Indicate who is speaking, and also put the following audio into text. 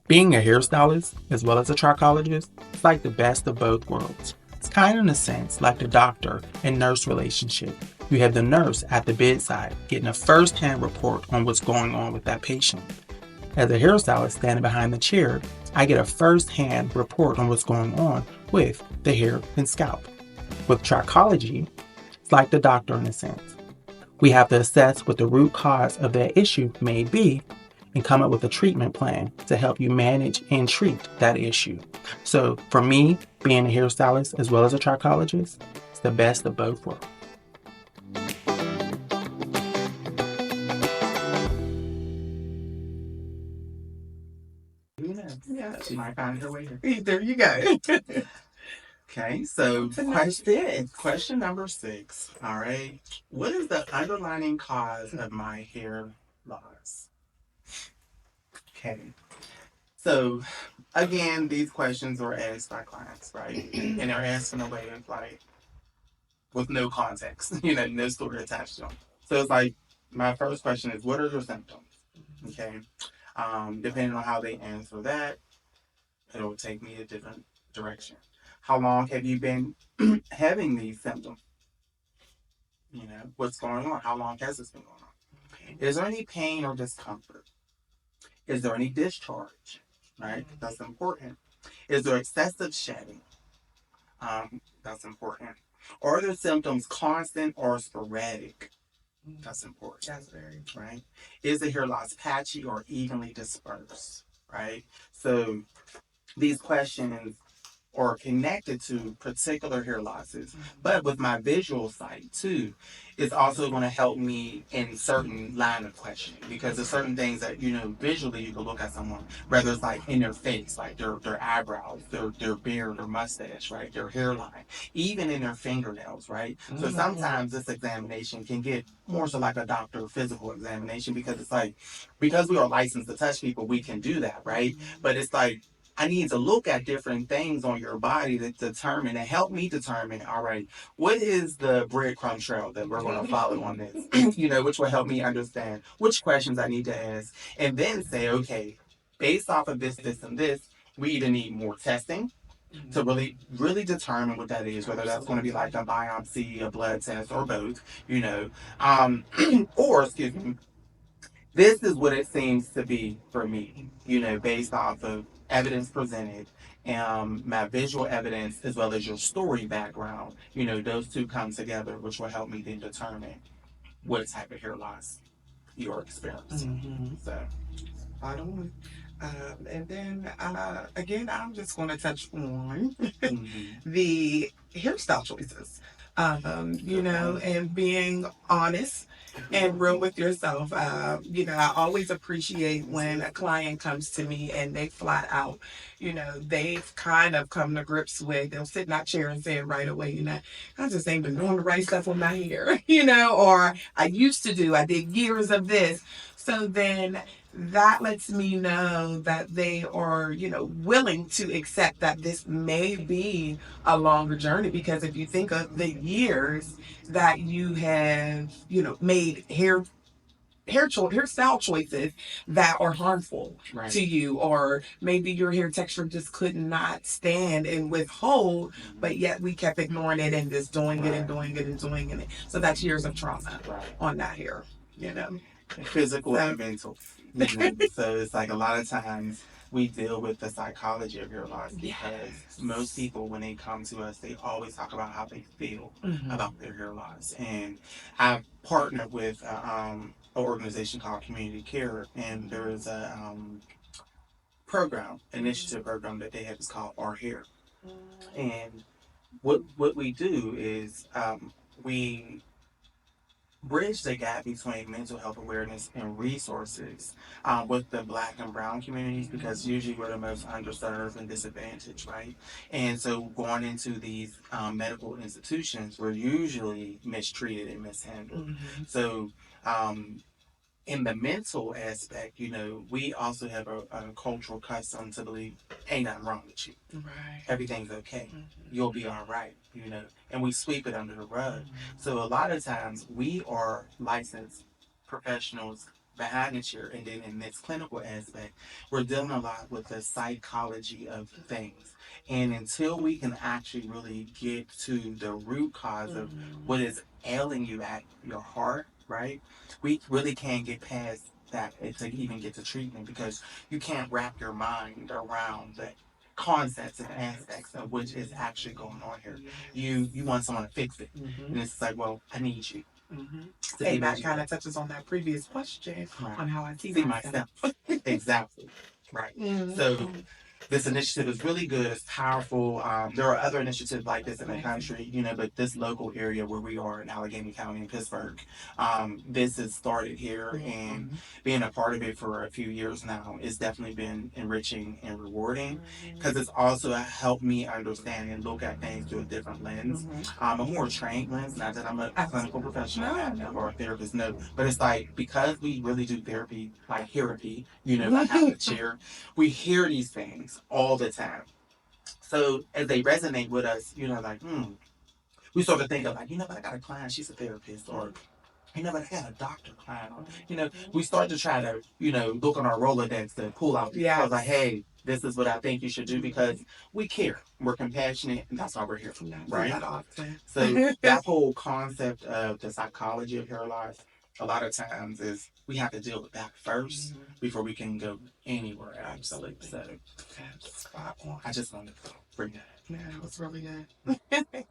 Speaker 1: Being a hairstylist as well as a trichologist is like the best of both worlds. It's kind of in a sense like the doctor and nurse relationship. You have the nurse at the bedside getting a first-hand report on what's going on with that patient. As a hairstylist standing behind the chair, I get a first-hand report on what's going on with the hair and scalp. With trichology, it's like the doctor in a sense. We have to assess what the root cause of that issue may be and come up with a treatment plan to help you manage and treat that issue. So for me, being a hairstylist as well as a trichologist, it's the best of both worlds.
Speaker 2: Yeah,
Speaker 1: She might find her way.
Speaker 2: there you go.
Speaker 1: Okay, so
Speaker 2: Question.
Speaker 1: question number 6. All right. What is the underlying cause of my hair loss? Okay. So again, these questions were asked by clients, right? And they're asked in a way of like with no context, no story attached to them. So it's like my first question is, what are your symptoms? Okay. Depending on how they answer that, it'll take me a different direction. How long have you been having these symptoms? What's going on? How long has this been going on? Is there any pain or discomfort? Is there any discharge? Right? That's important. Is there excessive shedding? That's important. Are the symptoms constant or sporadic? That's important.
Speaker 2: That's very
Speaker 1: right? Is the hair loss patchy or evenly dispersed? Right? So these questions or connected to particular hair losses. But with my visual sight too, it's also going to help me in certain line of questioning because there's certain things that visually you can look at someone, whether it's like in their face, like their eyebrows, their beard or mustache, right, their hairline, even in their fingernails, right. So sometimes this examination can get more so like a doctor physical examination because it's like because we are licensed to touch people, we can do that, right? But it's like I need to look at different things on your body to determine and help me determine, all right, what is the breadcrumb trail that we're going to follow on this, which will help me understand which questions I need to ask and then say, okay, based off of this, and this, we either need more testing to really, really determine what that is, whether that's going to be like a biopsy, a blood test, or both, or excuse me, this is what it seems to be for me, based off of evidence presented, my visual evidence, as well as your story background. Those two come together, which will help me then determine what type of hair loss you're experiencing. So,
Speaker 2: spot on. And then again, I'm just going to touch on the hairstyle choices. And being honest and real with yourself. I always appreciate when a client comes to me and they flat out, they've kind of come to grips with, they'll sit in that chair and say it right away, I just ain't been doing the right stuff with my hair, or I used to do, I did years of this. So then that lets me know that they are, willing to accept that this may be a longer journey because if you think of the years that you have, made hairstyle choices that are harmful
Speaker 1: right.
Speaker 2: to you, or maybe your hair texture just could not stand and withhold, but yet we kept ignoring it and just doing it and doing it and doing it. So that's years of trauma on that hair,
Speaker 1: Physical and mental. So it's like a lot of times we deal with the psychology of hair loss because most people, when they come to us, they always talk about how they feel about their hair loss. And I've partnered with an organization called Community Care, and there is a initiative program that they have is called Our Hair. And what we do is we bridge the gap between mental health awareness and resources with the Black and Brown communities because usually we're the most underserved and disadvantaged, right? And so going into these medical institutions, we're usually mistreated and mishandled. So in the mental aspect, we also have a cultural custom to believe ain't nothing wrong with you.
Speaker 2: Right.
Speaker 1: Everything's okay. You'll be all right, and we sweep it under the rug. So a lot of times we are licensed professionals behind the chair. And then in this clinical aspect, we're dealing a lot with the psychology of things. And until we can actually really get to the root cause of what is ailing you at your heart, right? We really can't get past that to even get to treatment because you can't wrap your mind around the concepts and aspects of which is actually going on here. You want someone to fix it. And it's like, well, I need you.
Speaker 2: And that kind of touches on that previous question on how I see myself.
Speaker 1: Exactly. Right. So this initiative is really good. It's powerful. There are other initiatives like this in the country, but this local area where we are in Allegheny County in Pittsburgh, this has started here, and being a part of it for a few years now, it's definitely been enriching and rewarding because it's also helped me understand and look at things through a different lens, a more trained lens. Not that I'm a clinical professional or a therapist, no, but it's like because we really do therapy, like therapy, like out of the chair, we hear these things all the time. So as they resonate with us, like, we sort of think of like, but I got a client, she's a therapist, or but I got a doctor client, or we start to try to, look on our Rolodex to pull out these calls like, hey, this is what I think you should do because we care, we're compassionate, and that's why we're here, right? That often. So that whole concept of the psychology of hair loss, a lot of times is we have to deal with that first before we can go anywhere else. Absolutely. So that's spot on. I just wanted to bring that. Yeah, that was really good.